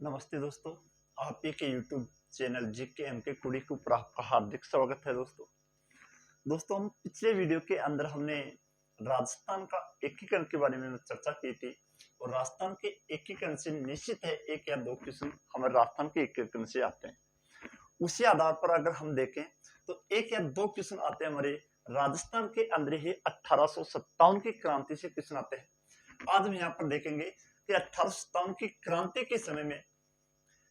नमस्ते दोस्तों, आप ही के YouTube चैनल जीके एमके कुड़ी के ऊपर आपका हार्दिक स्वागत है। दोस्तों हम पिछले वीडियो के अंदर हमने राजस्थान का एकीकरण के बारे में चर्चा की थी और राजस्थान के एकीकरण से निश्चित है एक या दो क्वेश्चन हमारे राजस्थान के एकीकरण से आते हैं। उसी आधार पर अगर हम देखें तो एक या दो क्वेश्चन आते हैं हमारे राजस्थान के अंदर ही 1857 की क्रांति से क्वेश्चन आते हैं। आज हम यहाँ पर देखेंगे कि 1857 की क्रांति के समय में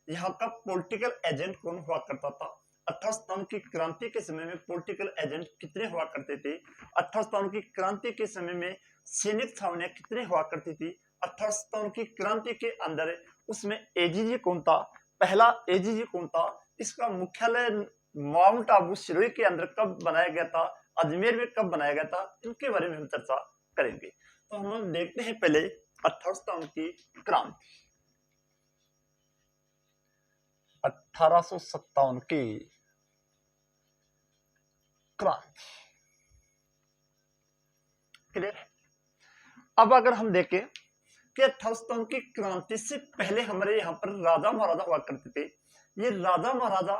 यहाँ का पॉलिटिकल एजेंट कौन हुआ करता था। 1857 की क्रांति के समय में पॉलिटिकल एजेंट कितने हुआ करते थे। 1857 की क्रांति के समय में सैनिक छावनियां कितने हुआ करती थी। 1857 की क्रांति के अंदर उसमें एजीजी कौन था, पहला एजीजी कौन था, इसका मुख्यालय माउंट आबू सिरोही के अंदर कब बनाया गया था, अजमेर में कब बनाया गया था, इनके बारे में हम चर्चा करेंगे। तो हम लोग देखते हैं पहले 1857 की क्रांति। 1857 की क्रांति क्लियर है। अब अगर हम देखें कि 1857 की क्रांति से पहले हमारे यहाँ पर राजा महाराजा हुआ करते थे। ये राजा महाराजा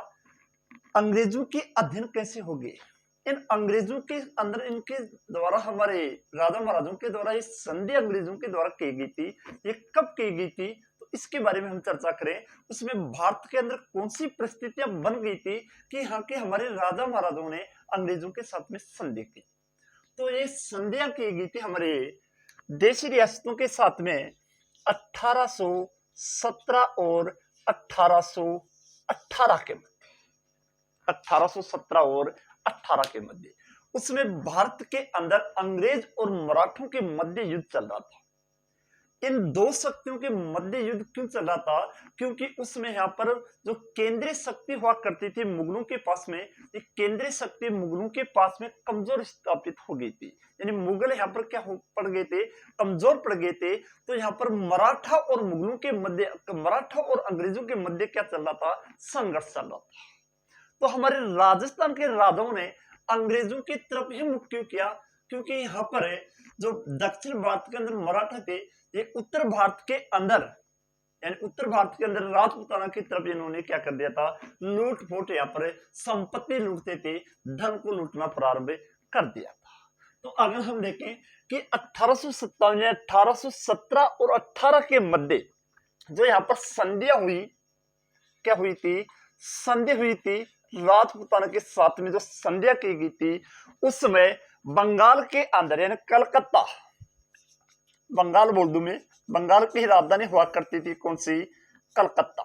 अंग्रेजों के अधीन कैसे हो गए, इन अंग्रेजों के अंदर इनके द्वारा हमारे राजा महाराजों के द्वारा ये संधि अंग्रेजों के द्वारा की गई थी, ये कब की गई थी, तो इसके बारे में हम चर्चा करें। उसमें भारत के अंदर कौन सी परिस्थितियां बन गई थी कि यहाँ के हमारे राजा महाराजाओं ने अंग्रेजों के साथ में संधि की। तो ये संधियां की गई थी हमारे देशी रियासतों के साथ में 1817 और 1818 के मध्य। 1817 और 18 के मध्य उसमें भारत के अंदर अंग्रेज और मराठों के मध्य युद्ध चल रहा था। इन दो शक्तियों के मध्य युद्ध क्यों चल रहा था, क्योंकि उसमें यहाँ पर जो केंद्रीय शक्ति हुआ करती थी मुगलों के पास में, ये केंद्रीय शक्ति मुगलों के पास में कमजोर स्थापित हो गई थी। यानी मुगल यहाँ पर क्या पड़ गए थे, कमजोर पड़ गए थे। तो यहाँ पर मराठा और मुगलों के मध्य, मराठा और अंग्रेजों के मध्य क्या चल रहा था, संघर्ष चल रहा था। तो हमारे राजस्थान के राजाओं ने अंग्रेजों की तरफ ही मुख क्यों किया, क्योंकि यहाँ पर जो दक्षिण भारत के अंदर मराठा थे, ये उत्तर भारत के अंदर यानी उत्तर भारत के अंदर राजपूताना की तरफ इन्होंने क्या कर दिया था, लूट फूट, यहाँ पर संपत्ति लूटते थे, धन को लूटना प्रारंभ कर दिया था। तो अगर हम देखें कि 1857 1817 और 18 के मध्य जो यहाँ पर संधियां हुई, क्या हुई थी, संधि हुई थी राजपूताना के साथ में। जो संधियां की गई थी उसमें बंगाल के अंदर यानी कलकत्ता, बंगाल बोल दूं मैं, बंगाल की राजधानी हुआ करती थी कौन सी, कलकत्ता,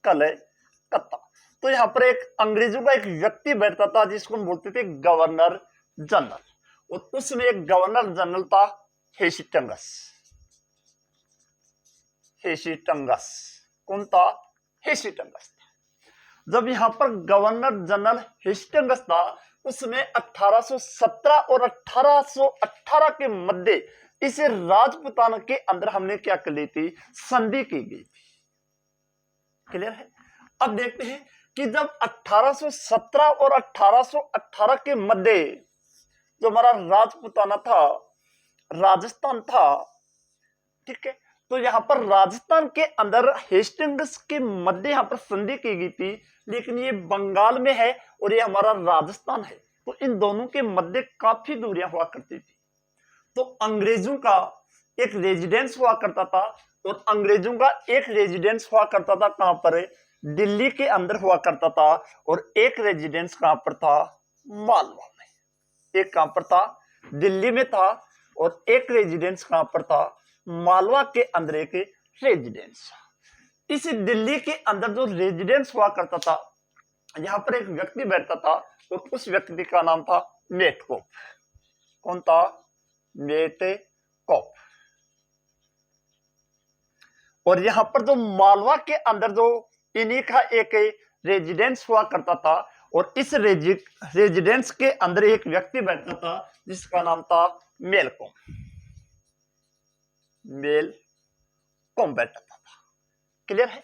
कलकत्ता। तो यहाँ पर एक अंग्रेजों का एक व्यक्ति बैठता था जिसको हम बोलते थे गवर्नर जनरल, और उसमें एक गवर्नर जनरल था हेस्टिंग्स। हेस्टिंग्स कौन था, हेस्टिंग्स। जब यहाँ पर गवर्नर जनरल हेस्टिंग्स था, उसमें 1817 और 1818 के मध्य इसे राजपूताना के अंदर हमने क्या कर ली थी, संधि की गई थी। क्लियर है। अब देखते हैं कि जब 1817 और 1818 के मध्य जो हमारा राजपूताना था, राजस्थान था, ठीक है, तो यहाँ पर राजस्थान के अंदर हेस्टिंग्स के मध्य यहाँ पर संधि की गई थी, लेकिन ये बंगाल में है और ये हमारा राजस्थान है। तो इन दोनों के मध्य काफी दूरियां हुआ करती थी। तो अंग्रेजों का एक रेजिडेंस हुआ करता था, और अंग्रेजों का एक रेजिडेंस हुआ करता था कहां पर, दिल्ली के अंदर हुआ करता था, और एक रेजिडेंस कहां पर था, मालवा में। एक कहां पर था, दिल्ली में था, और एक रेजिडेंस कहां पर था, मालवा के अंदर एक रेजिडेंस। इस दिल्ली के अंदर जो रेजिडेंस हुआ करता था, यहां पर एक व्यक्ति बैठता था, और उस व्यक्ति का नाम था मेटकोप। कौन था, मेटकोप। और यहां पर जो मालवा के अंदर जो इन्हीं का एक रेजिडेंस हुआ करता था, और इस रेजिडेंस के अंदर एक व्यक्ति बैठता था जिसका नाम था मेलकोम। मेलकोम बैठता था। क्लियर है।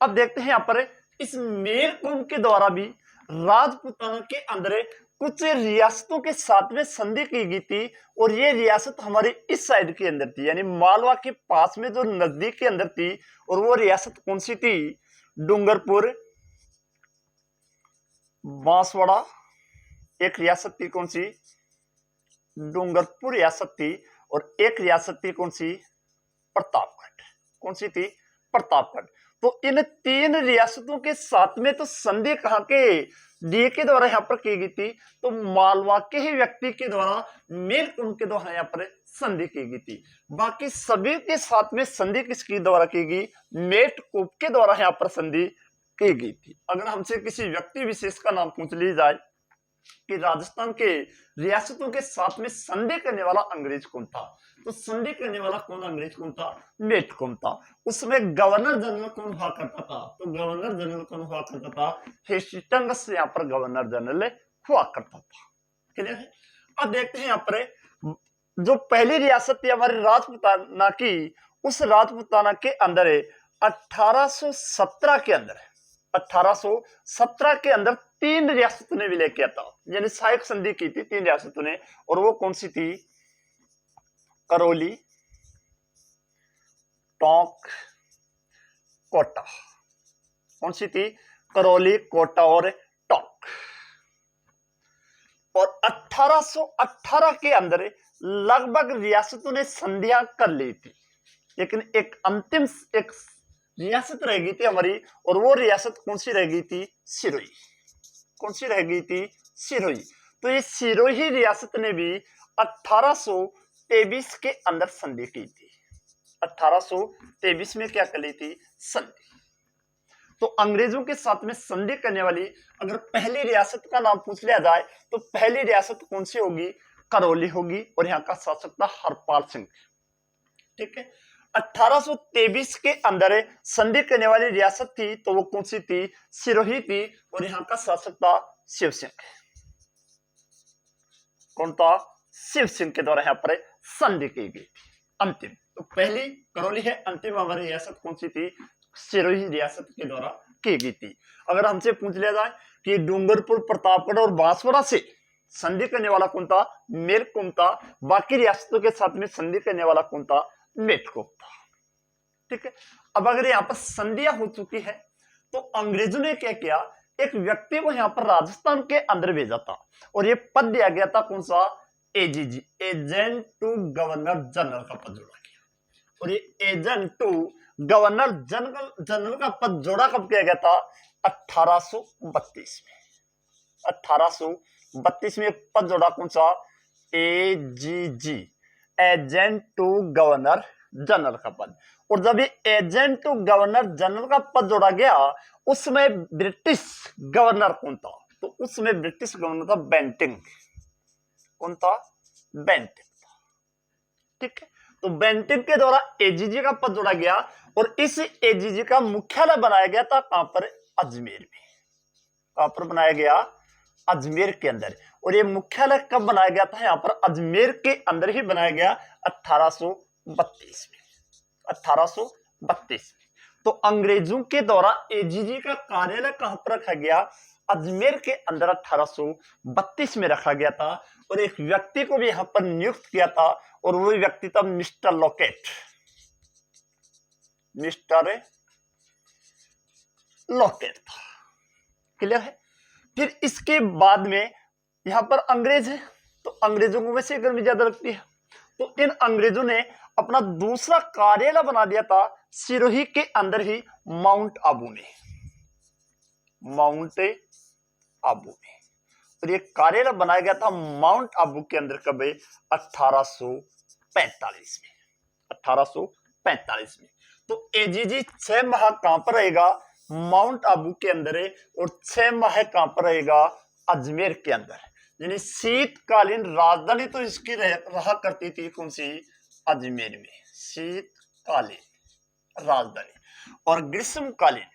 अब देखते हैं यहां पर इस मेलकोम के द्वारा भी राजपूताना के अंदर कुछ रियासतों के साथ में संधि की गई थी और ये रियासत हमारी इस साइड के अंदर थी, यानी मालवा के पास में जो नजदीक के अंदर थी। और वो रियासत कौन सी थी? डूंगरपुर, बांसवाड़ा, एक रियासत थी कौन सी? डूंगरपुर रियासत थी। और एक रियासत थी कौन सी? प्रतापगढ़। कौन सी थी? प्रतापगढ़। तो इन तीन रियासतों के साथ में तो संधि कहां के? डी के द्वारा यहां पर की गई थी। तो मालवा के ही व्यक्ति के द्वारा, मेलकुंड के द्वारा यहां पर संधि की गई थी। बाकी सभी के साथ में संधि किसके द्वारा की गई? मेटकुप के द्वारा यहां पर संधि की गई थी। अगर हमसे किसी व्यक्ति विशेष का नाम पूछ ली जाए कि राजस्थान के रियासतों के साथ में संधि करने वाला अंग्रेज कौन था, तो संधि करने वाला कौन अंग्रेज कौन था? मेटकुप था। उसमें गवर्नर जनरल कौन हुआ करता था? तो गवर्नर जनरल कौन हुआ करता था? हेस्टिंग्स यहाँ पर गवर्नर जनरल हुआ करता था। क्लियर है? अब देखते हैं यहाँ पर जो पहली रियासत थी हमारी राजपुताना की, उस राजपुताना के अंदर 1817 के अंदर 1817 के अंदर तीन रियासतों ने विलय किया था, यानी सहायक संधि की थी तीन रियासतों ने। और वो कौन सी थी? करौली, टोंक, कोटा। कौन सी थी? करौली, कोटा और टोंक। और 1818 के अंदर लगभग रियासतों ने संधियां कर ली थी, लेकिन एक अंतिम एक रियासत रह गई थी हमारी, और वो रियासत कौन सी रह गई थी? सिरोही। कौन सी रह गई थी? सिरोही। तो ये सिरोही रियासत ने भी 1823 के अंदर संधि की थी। 1823 में क्या कर ली थी? संधि। तो अंग्रेजों के साथ में संधि करने वाली अगर पहली रियासत का नाम पूछ लिया जाए तो पहली रियासत कौन सी होगी? करौली होगी, और यहाँ का शासक था हरपाल सिंह। ठीक है। 1823 के अंदर संधि करने वाली रियासत थी तो वो कौन सी थी? सिरोही थी, और यहाँ का शासक था शिव सिंह। कौन था? शिव सिंह के द्वारा यहाँ पर संधि की गई थी अंतिम। तो पहली करौली है, अंतिम हमारी रियासत कौन सी थी? सिरोही रियासत के द्वारा की गई थी। अगर हमसे पूछ लिया जाए कि डूंगरपुर, प्रतापगढ़ और बांसवाड़ा से संधि करने वाला कौन था? मेरकुम था। बाकी रियासतों के साथ में संधि करने वाला कौन था? मेटकुप था। ठीक है। अब अगर यहाँ पर संधियां हो चुकी है तो अंग्रेजों ने क्या किया? एक व्यक्ति को यहाँ पर राजस्थान के अंदर भेजा था, और ये पद दिया गया था कौन सा? AGG, agent to governor general का पद जोड़ा गया। और ये एजेंट टू गवर्नर जनरल का पद जोड़ा कब किया गया था? 1832 में। 1832 में पद जोड़ा कौन सा? AGG, agent to governor general का पद। और जब ये एजेंट टू गवर्नर जनरल का पद जोड़ा गया, उसमें ब्रिटिश गवर्नर कौन था? तो उसमें ब्रिटिश गवर्नर था बेंटिंग। कौन था? बेंटिंग। ठीक है। तो बेंटिंग के द्वारा एजीजी का पद जोड़ा गया, और इस एजीजी का मुख्यालय बनाया गया था कहां पर? अजमेर में। कहां पर बनाया गया? अजमेर के अंदर। और ये मुख्यालय कब बनाया गया था? यहां पर अजमेर के अंदर ही बनाया गया 1832 में। 1832 में। तो अंग्रेजों के द्वारा एजीजी का कार्यालय कहां पर रखा गया? अजमेर के अंदर 1832 में रखा गया था। और एक व्यक्ति को भी यहां पर नियुक्त किया था, और वो व्यक्ति था मिस्टर लॉकेट। मिस्टर लॉकेट था। क्लियर है? फिर इसके बाद में यहां पर अंग्रेज है, तो अंग्रेजों को वैसे गर्मी ज्यादा लगती है, तो इन अंग्रेजों ने अपना दूसरा कार्यालय बना दिया था सिरोही के अंदर ही, माउंट आबू में। माउंट आबू में। और ये कार्यालय बनाया गया था माउंट आबू के अंदर कब? 1845 में। 1845 में। तो एजीजी 6 माह कहां पर रहेगा? माउंट आबू के अंदर है, और 6 माह कहां पर रहेगा? अजमेर के अंदर। यानी शीतकालीन राजधानी तो इसकी रहा करती थी कौन सी? अजमेर में शीतकालीन राजधानी। और ग्रीष्मकालीन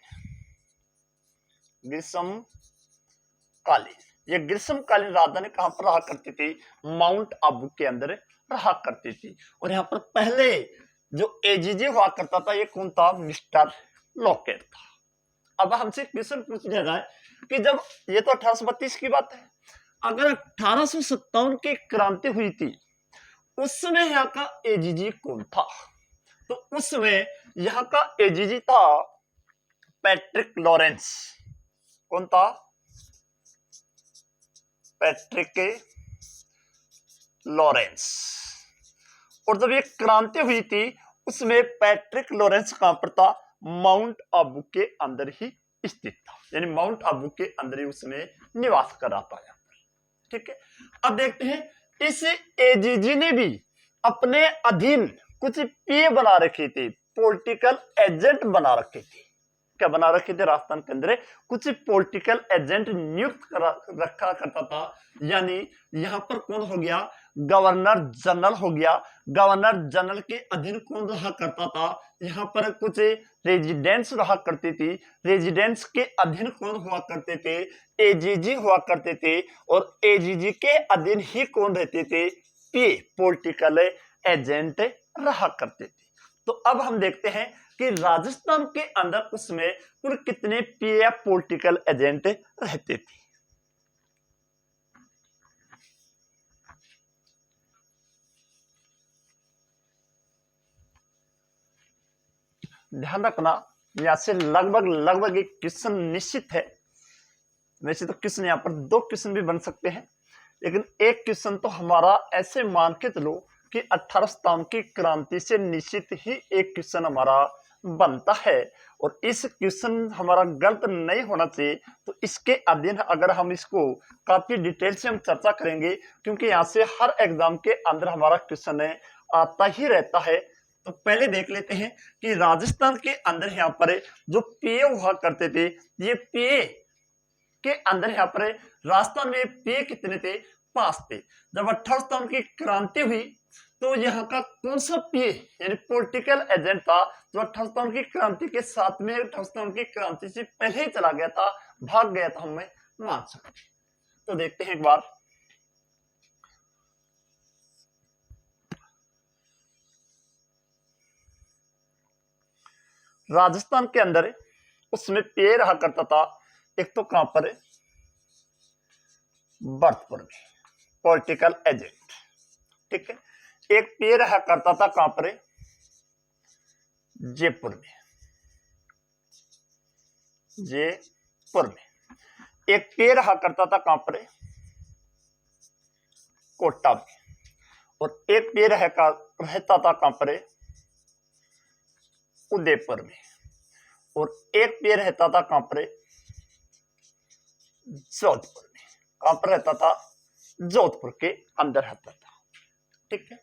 ये ग्रीष्मकालीन राजधानी कहां पर रहा करती थी? माउंट आबू के अंदर रहा करती थी। और यहाँ पर पहले जो एजीजी हुआ करता था ये कौन था? मिस्टर लॉकेट था। अब हमसे क्वेश्चन पूछ लिया जाए कि जब ये तो 1832 की बात है, अगर 1857 की क्रांति हुई थी उस समय यहाँ का एजीजी कौन था? तो उस समय यहाँ का एजीजी था पैट्रिक लॉरेंस। कौन था? Patrick Lawrence. और जब ये क्रांति हुई थी उसमें पैट्रिक लॉरेंस कहां पर था? माउंट आबू के अंदर ही स्थित था, यानी माउंट आबू के अंदर ही उसने निवास कर रहा था यहाँ पर। ठीक है, अब देखते हैं इस एजीजी ने भी अपने अधीन कुछ पीए बना रखे थे, पॉलिटिकल एजेंट बना रखे थे। क्या बना रखे थे? राजस्थान के अंदर कुछ पॉलिटिकल एजेंट नियुक्त रखा करता था। यानी यहां पर कौन हो गया? गवर्नर जनरल हो गया। गवर्नर जनरल के अधीन कौन रहा करता था? यहाँ पर कुछ रेजिडेंट्स रहा करती थी। रेजिडेंट्स के अधीन कौन हुआ करते थे? एजीजी हुआ करते थे। और एजीजी के अधीन ही कौन रहते थे? पीए, पॉलिटिकल एजेंट रहा करते थे। तो अब हम देखते हैं कि राजस्थान के अंदर उसमें कुल कितने पीए पॉलिटिकल एजेंट रहते थे। ध्यान रखना, यहां से लगभग एक क्वेश्चन निश्चित है। वैसे तो क्वेश्चन यहां पर 2 क्वेश्चन भी बन सकते हैं, लेकिन एक क्वेश्चन तो हमारा ऐसे मान के चलो कि 1857 की क्रांति से निश्चित ही एक क्वेश्चन हमारा बनता है। और इस क्वेश्चन हमारा गलत नहीं होना चाहिए। तो इसके अधीन अगर हम इसको काफी डिटेल से हम चर्चा करेंगे, क्योंकि यहाँ से हर एग्जाम के अंदर हमारा क्वेश्चन आता ही रहता है। तो पहले देख लेते हैं कि राजस्थान के अंदर यहाँ पर जो पीए हुआ करते थे, ये पीए के अंदर यहाँ पर राजस्थान में पीए कितने थे? 5 थे। जब 1857 की क्रांति हुई तो यहाँ का कौन सा पीए यानी पॉलिटिकल एजेंट था जो 1857 की क्रांति के साथ में 1857 की क्रांति से पहले ही चला गया था, भाग गया था, हमें मान सकते। तो देखते हैं एक बार। राजस्थान के अंदर उसमें पीए रहा करता था, एक तो कहां पर? भरतपुर में, पॉलिटिकल एजेंट। ठीक है, एक पीए रहा करता था कहां पर? जयपुर में। जयपुर में एक पीए रहा करता था कहां पर? कोटा में। और एक पीए रहता था कहां पर? उदयपुर में। और एक पीए रहता था कहां पर? जोधपुर में। कहां पर रहता था? जोधपुर के अंदर रहता था। ठीक है,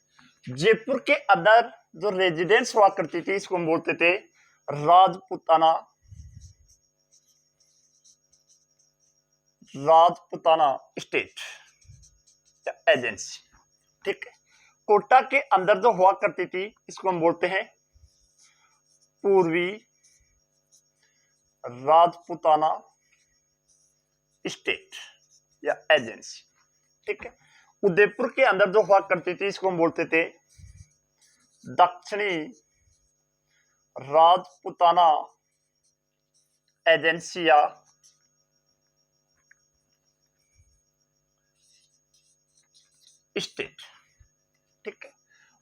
जयपुर के अंदर जो रेजिडेंस हुआ करती थी इसको हम बोलते थे राजपुताना स्टेट या एजेंसी। ठीक है, कोटा के अंदर जो हुआ करती थी इसको हम बोलते हैं पूर्वी राजपुताना स्टेट या एजेंसी। ठीक है, उदयपुर के अंदर जो हुआ करती थी इसको हम बोलते थे दक्षिणी राजपुताना एजेंसी या स्टेट। ठीक है,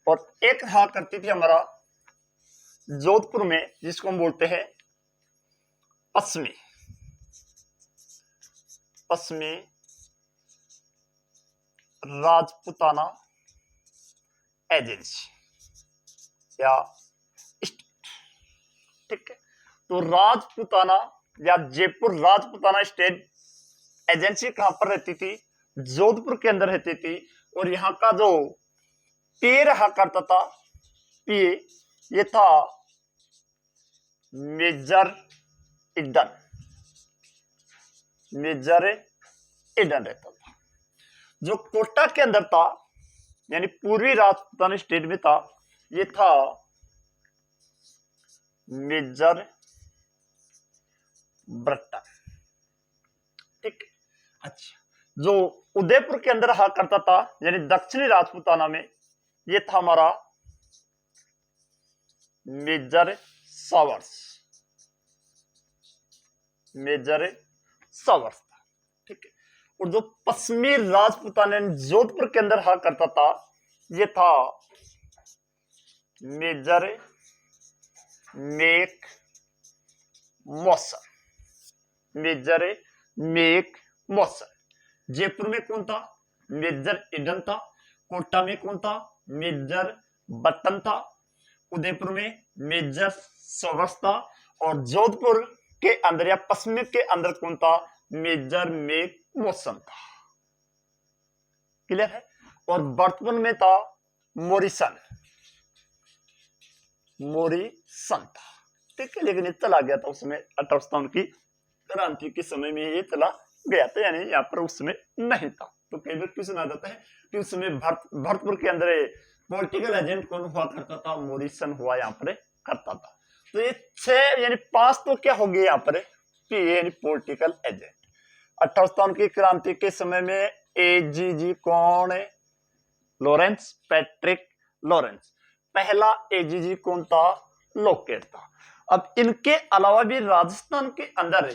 और एक हुआ करती थी हमारा जोधपुर में जिसको हम बोलते हैं पश्चिमी राजपुताना एजेंसी या स्टेट। ठीक है, तो राजपुताना या जयपुर राजपुताना स्टेट एजेंसी कहां पर रहती थी? जोधपुर के अंदर रहती थी। और यहां का जो पीए रहा करता था, पीए ये था मेजर इडन रहता था। जो कोटा के अंदर था यानी पूर्वी राजपुताना स्टेट में था, ये था मेजर ब्रट्टन। ठीक, अच्छा, जो उदयपुर के अंदर रहा करता था यानी दक्षिणी राजपुताना में, ये था हमारा मेजर सावर्स था। ठीक है, और जो पश्चिमी राजपूताना जोधपुर के अंदर रहा करता था, ये था मेजर मेक मौसन। मेजर मेक मौसन। जयपुर में कौन था? मेजर ईडन था। कोटा में कौन था? मेजर बटन था। उदयपुर में मेजर सोवर्स था। और जोधपुर के अंदर या पश्चिमी के अंदर कौन था? मेजर मेक मौसन था। क्लियर है? और वर्तमान में था मोरिसन। मोरिसन था, ठीक है। लेकिन ये चला गया था उसमें 1857 की क्रांति के समय में ये चला गया था, यानी यहाँ पर उस समय नहीं था। तो कई बार क्वेश्चन आ जाता है कि उस समय भरतपुर के अंदर पॉलिटिकल एजेंट कौन हुआ करता था? मोरिसन हुआ यहाँ पर करता था। तो ये 6 यानी 5 तो क्या हो गए यहाँ पर कि यानी पॉलिटिकल एजेंट। 1857 की क्रांति के समय में एजीजी कौन है? Lawrence, Patrick Lawrence. पहला एजीजी कौन था? लोकेट था। अब इनके अलावा भी राजस्थान के अंदर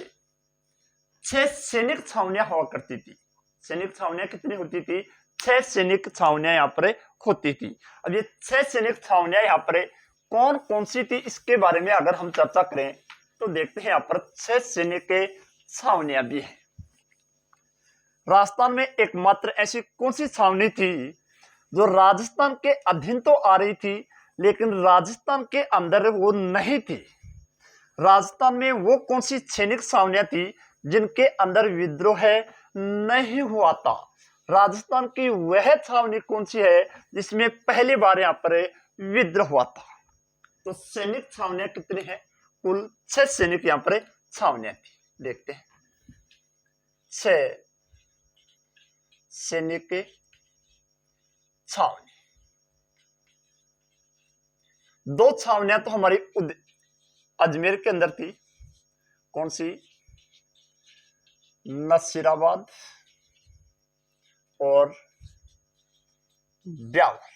6 सैनिक छावनियां हुआ करती थी। सैनिक छावनियां कितनी होती थी? 6 सैनिक छावनियां यहाँ पर होती थी। अब ये 6 सैनिक छावनियां यहाँ पर कौन कौन सी थी, इसके बारे में अगर हम चर्चा करें तो देखते हैं यहाँ पर 6 सैनिक छावनियां भी है। राजस्थान में एकमात्र ऐसी कौन सी छावनी थी जो राजस्थान के अधीन तो आ रही थी लेकिन राजस्थान के अंदर वो नहीं थी? राजस्थान में वो कौन सी सैनिक छावनियां थी जिनके अंदर विद्रोह नहीं हुआ था? राजस्थान की वह छावनी कौन सी है जिसमें पहली बार यहाँ पर विद्रोह हुआ था? तो सैनिक छावनियां कितनी है? कुल 6 सैनिक यहाँ पर छावनियां थी। देखते हैं 6 सैनिक छावनी। 2 छावनियां तो हमारी अजमेर के अंदर थी। कौन सी? नसीराबाद और ब्यावर।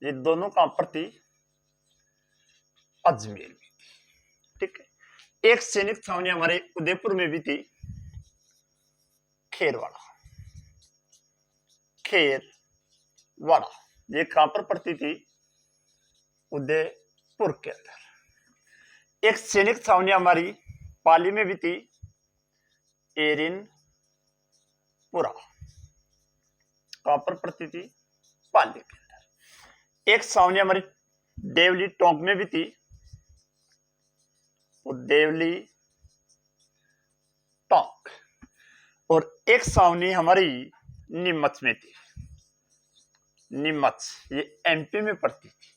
ये दोनों कहां पर थी? अजमेर में थी, ठीक है। एक सैनिक छावनी हमारे उदयपुर में भी थी, खेरवाड़ा। खेरवाड़ा ये कहां पर पड़ती थी? उदयपुर के अंदर। एक सैनिक छावनी हमारी पाली में भी थी, एरिनपुरा। कहां पर पड़ती थी? पाली के अंदर। एक छावनी हमारी देवली टोंक में भी थी, वो देवली टोंक। और एक छावनी हमारी नीमच में थी। नीमच ये एमपी में पड़ती थी।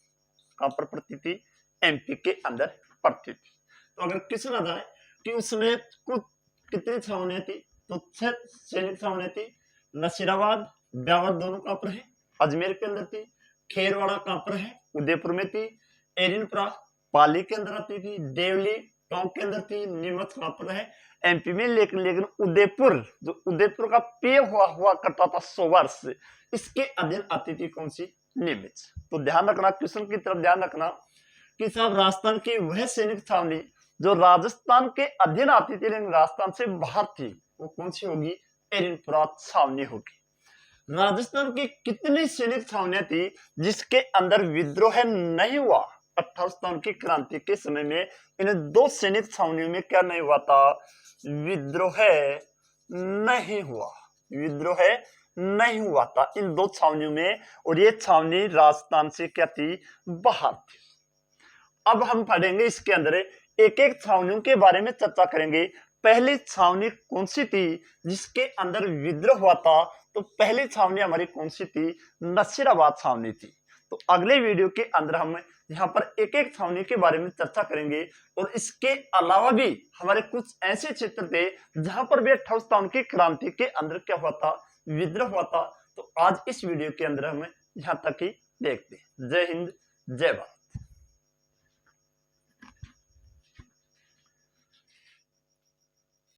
कहां पर पड़ती थी? एमपी के अंदर पड़ती थी। तो अगर क्वेश्चन आ जाए कि उसमें कुल कितनी छावनियां थी, तो 6 सैनिक छावनियां थी। नसीराबाद, ब्यावर दोनों कहां पर है? अजमेर के अंदर थी। खेरवाड़ा कहां पर है? उदयपुर में थी। एरिनपुरा पाली के अंदर आती थी। देवली टोंक के अंदर थी। नीमच कहां पर है? एमपी में। लेकिन उदयपुर, जो उदयपुर का पे हुआ करता था 100 वर्ष, इसके अधीन आती थी कौन सी? नीमच। तो ध्यान रखना, क्वेश्चन की तरफ ध्यान रखना कि साहब राजस्थान की वह सैनिक छावनी जो राजस्थान के अधीन आती थी लेकिन राजस्थान से बाहर थी, वो कौन सी होगी? एरिनपुरा छावनी होगी। राजस्थान की कितनी सैनिक छावनियां थी जिसके अंदर विद्रोह नहीं हुआ? 1857 की क्रांति के समय में इन 2 सैनिक छावनियों में क्या नहीं हुआ था? विद्रोह नहीं हुआ। विद्रोह नहीं हुआ था इन 2 छावनियों में। और ये छावनी राजस्थान से क्या थी? बाहर थी। अब हम पढ़ेंगे इसके अंदर एक एक छावनियों के बारे में चर्चा करेंगे। पहली छावनी कौन सी थी जिसके अंदर विद्रोह हुआ था? तो पहली छावनी हमारी कौन सी थी? नसीराबाद छावनी थी। तो अगले वीडियो के अंदर हम यहाँ पर एक एक छावनी के बारे में चर्चा करेंगे। और इसके अलावा भी हमारे कुछ ऐसे क्षेत्र थे जहां पर भी 1857 की क्रांति के अंदर क्या हुआ था? विद्रोह हुआ था। तो आज इस वीडियो के अंदर हम यहाँ तक ही देखते हैं। जय हिंद, जय भारत।